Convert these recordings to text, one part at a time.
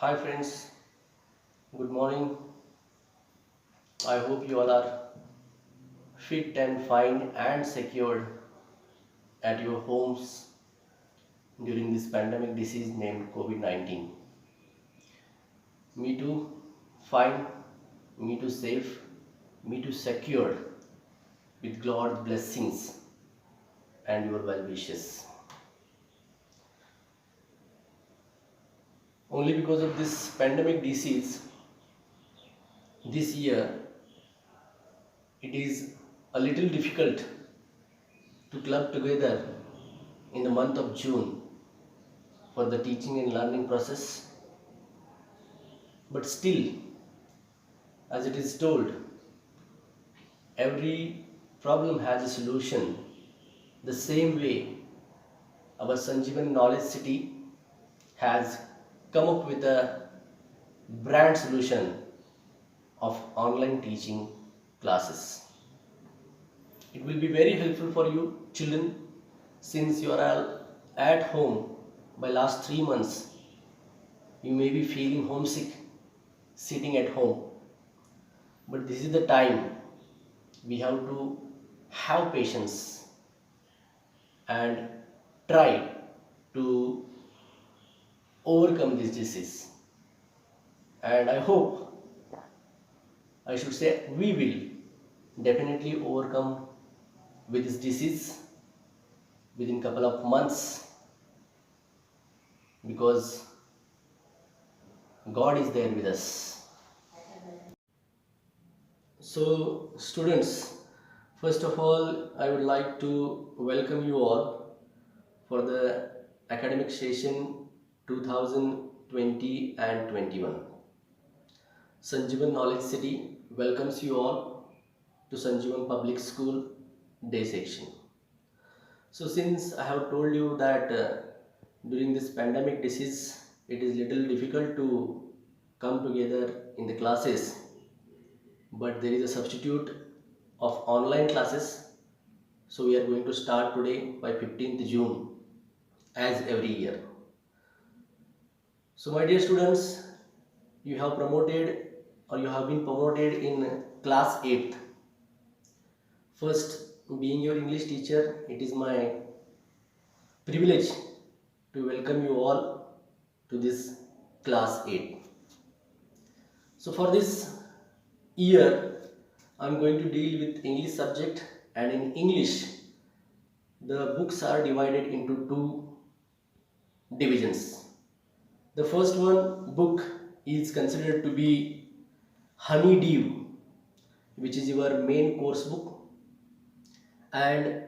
Hi friends, good morning. I hope you all are fit and fine and secured at your homes during this pandemic disease named COVID-19. Me too, fine, me too safe, me too secured with God's blessings and your well wishes. Only because of this pandemic disease, this year it is a little difficult to club together in the month of June for the teaching and learning process. But still, as it is told, every problem has a solution. The same way, our Sanjeevan Knowledge City has come up with a brand solution of online teaching classes. It will be very helpful for you, children, since you are all at home by last 3 months. You may be feeling homesick sitting at home, but this is the time we have to have patience and try to overcome this disease. And I hope, I should say, we will definitely overcome with this disease within couple of months, because God is there with us. So, students, first of all, I would like to welcome you all for the academic session 2020 and 21. Sanjeevan Knowledge City welcomes you all to Sanjeevan Public School day section. So since I have told you that during this pandemic disease it is little difficult to come together in the classes, but there is a substitute of online classes. So we are going to start today by 15th June as every year. So my dear students, you have promoted or you have been promoted in class 8th. First, being your English teacher, it is my privilege to welcome you all to this class 8. So for this year, I am going to deal with English subject, and in English, the books are divided into two divisions. The first one book is considered to be Honeydew, which is your main course book, and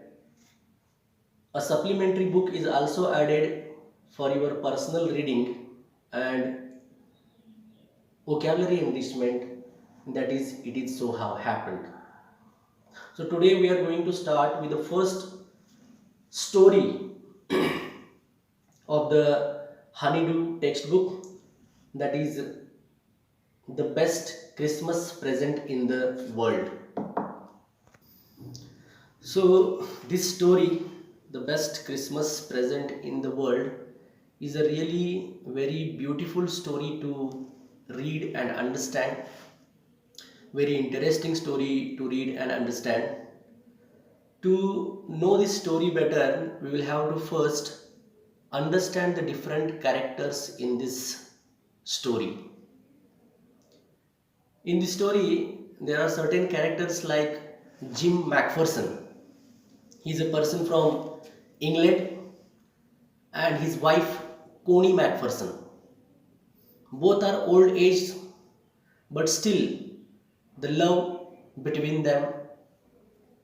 a supplementary book is also added for your personal reading and vocabulary enrichment. That is, it is so how happened. So today we are going to start with the first story of the Honeydew textbook, that is the best Christmas present in the world. So this story, the best Christmas present in the world, is a really very beautiful story to read and understand. Very interesting story to read and understand. To know this story better, we will have to first understand the different characters in this story. In the story, there are certain characters like Jim McPherson. He is a person from England, and his wife Connie McPherson. Both are old age, but still the love between them,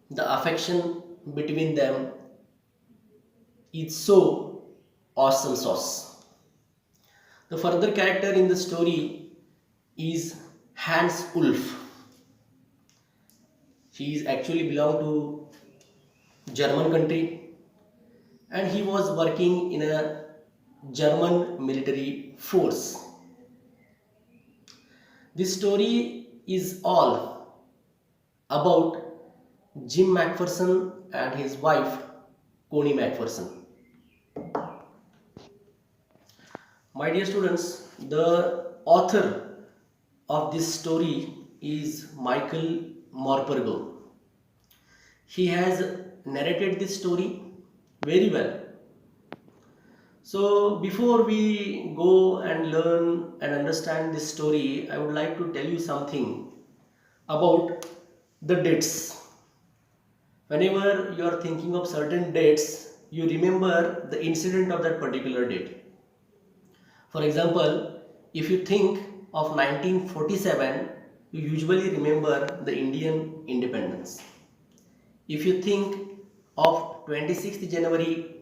the affection between them is so awesome sauce. The further character in the story is Hans Ulf. He is actually belong to German country, and he was working in a German military force. This story is all about Jim McPherson and his wife Connie McPherson. My dear students, the author of this story is Michael Morpurgo. He has narrated this story very well. So before we go and learn and understand this story, I would like to tell you something about the dates. Whenever you are thinking of certain dates, you remember the incident of that particular date. For example, if you think of 1947, you usually remember the Indian independence. If you think of 26th January,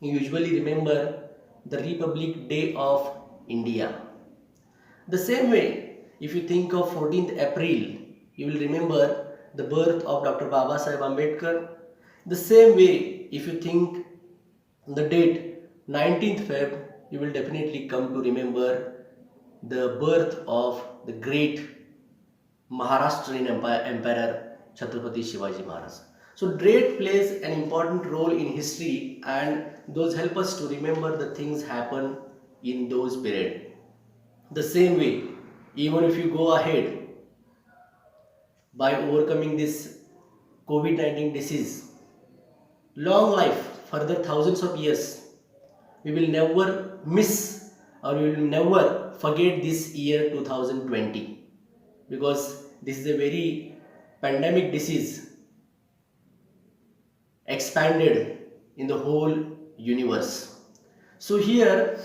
you usually remember the Republic Day of India. The same way, if you think of 14th April, you will remember the birth of Dr. Baba Saheb Ambedkar. The same way, if you think the date 19th Feb, you will definitely come to remember the birth of the great Maharashtrian Emperor Chhatrapati Shivaji Maharaj. So date plays an important role in history, and those help us to remember the things happen in those period. The same way, even if you go ahead by overcoming this COVID-19 disease, long life, further thousands of years, we will never miss or we will never forget this year 2020, because this is a very pandemic disease expanded in the whole universe. So here,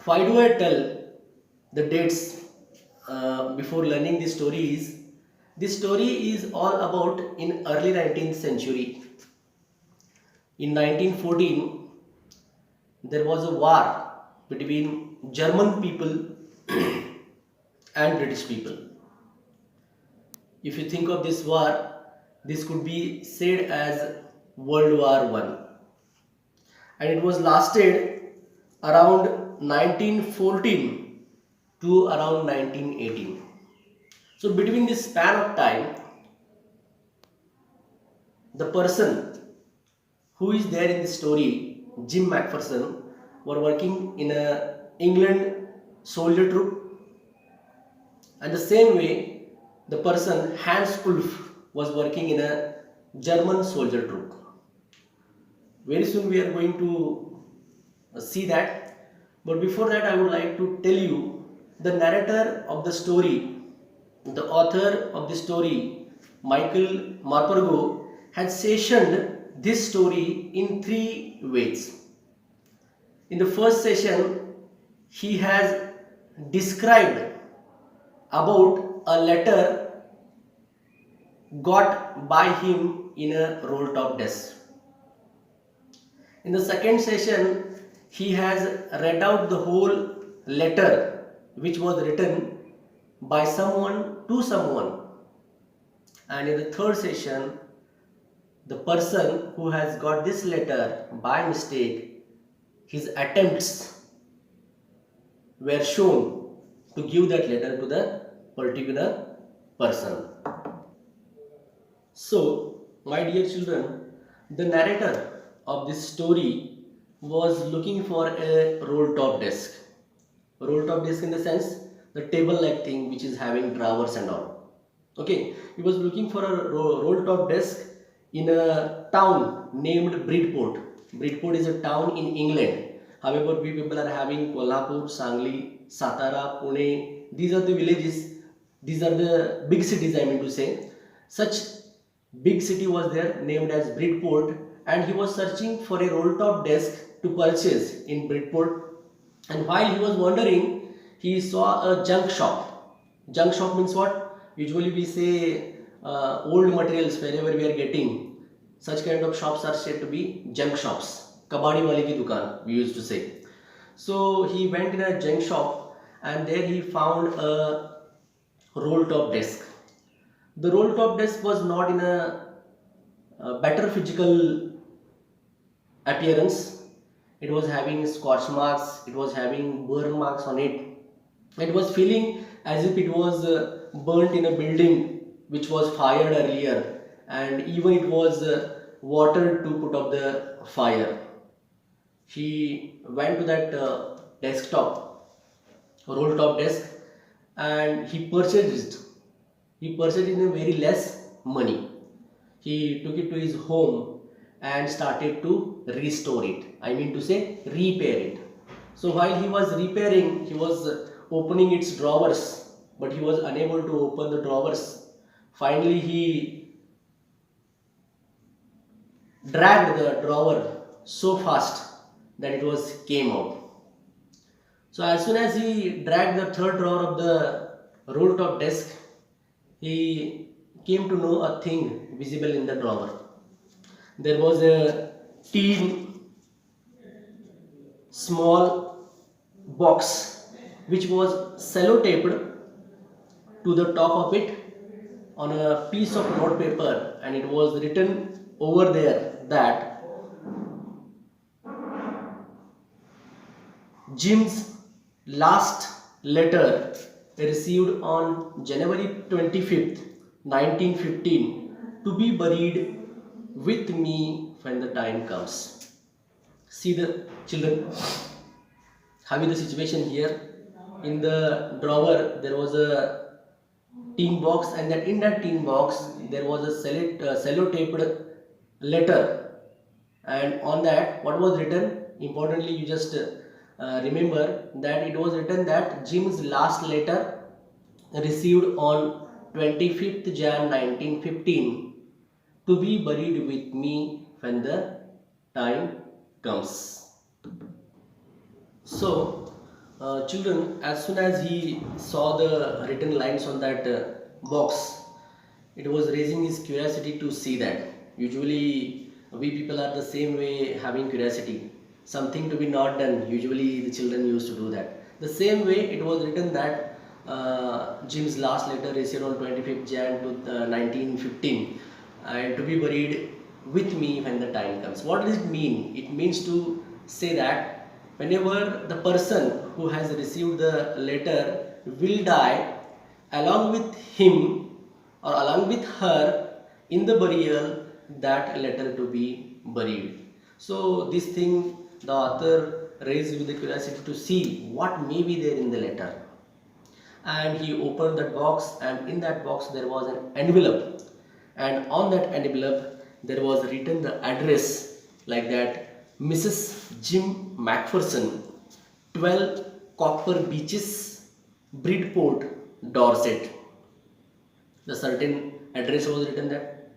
why do I tell the dates before learning the stories? This story is all about in early 19th century. In 1914, there was a war between German people and British people. If you think of this war, this could be said as World War One, and it was lasted around 1914 to around 1918. So between this span of time, the person who is there in the story, Jim McPherson, were working in a England soldier troop, and the same way the person Hans Ulf was working in a German soldier troop. Very soon we are going to see that, but before that I would like to tell you the narrator of the story, the author of the story, Michael Morpurgo, had sessioned this story in three ways. In the first session, he has described about a letter got by him in a roll top desk. In the second session, he has read out the whole letter which was written by someone to someone. And in the third session, the person who has got this letter by mistake, his attempts were shown to give that letter to the particular person. So, my dear children, the narrator of this story was looking for a roll top desk. Roll top desk in the sense the table like thing which is having drawers and all. Okay, he was looking for a roll top desk in a town named Bridport. Bridport is a town in England. However, we people are having Kolhapur, Sangli, Satara, Pune. These are the villages. These are the big cities, I mean to say. Such big city was there named as Bridport, and he was searching for a roll top desk to purchase in Bridport. And while he was wandering, he saw a junk shop. Junk shop means what? Usually we say old materials wherever we are getting. Such kind of shops are said to be junk shops. Kabadi wali ki dukan, we used to say. So he went in a junk shop, and there he found a roll top desk. The roll top desk was not in a better physical appearance. It was having scorch marks, it was having burn marks on it. It was feeling as if it was burnt in a building which was fired earlier, and even it was water to put out the fire. He went to that desktop, roll top desk, and he purchased it in a very less money. He took it to his home and started to restore it. I mean to say repair it. So while he was repairing, he was opening its drawers, but he was unable to open the drawers. Finally, he dragged the drawer so fast that it was came out. So as soon as he dragged the third drawer of the roll top desk, he came to know a thing visible in the drawer. There was a tin small box which was sellotaped to the top of it on a piece of note paper, and it was written over there that Jim's last letter received on January 25th, 1915, to be buried with me when the time comes. See the children, how is the situation here? In the drawer there was a tin box, and that in that tin box there was a sellotaped letter, and on that what was written? Importantly, you just remember that it was written that Jim's last letter received on 25th Jan 1915, to be buried with me when the time comes. So children, as soon as he saw the written lines on that box, it was raising his curiosity to see that. Usually we people are the same way, having curiosity, something to be not done. Usually the children used to do that. The same way it was written that Jim's last letter received on 25th Jan to 1915, and to be buried with me when the time comes. What does it mean? It means to say that whenever the person who has received the letter will die, along with him or along with her in the burial, that letter to be buried. So this thing the author raised with the curiosity to see what may be there in the letter, and he opened that box, and in that box there was an envelope, and on that envelope there was written the address like that: Mrs. Jim Macpherson, 12 Copper Beaches, Bridport, Dorset. The certain address was written that.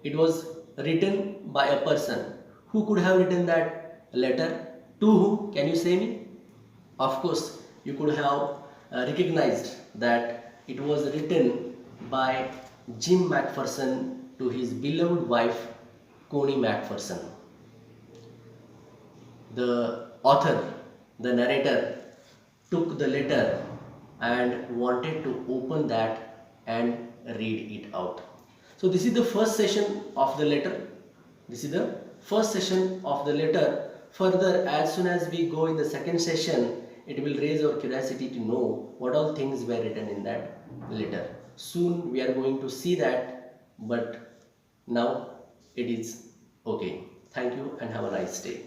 It was written by a person. Who could have written that letter? To whom? Can you say me? Of course, you could have recognized that it was written by Jim Macpherson to his beloved wife, Connie Macpherson. The author, the narrator, took the letter and wanted to open that and read it out. So this is the first session of the letter. This is the first session of the letter. Further, as soon as we go in the second session, it will raise our curiosity to know what all things were written in that letter. Soon we are going to see that, but now it is okay. Thank you and have a nice day.